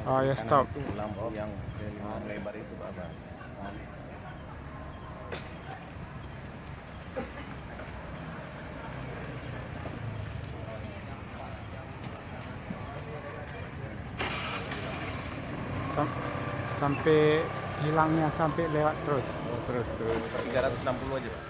Oh ya, Kanan stop. itu lampu yang lebar itu apa? Sam- Sampai hilangnya, sampai lewat terus. Oh, terus 360 aja, Pak.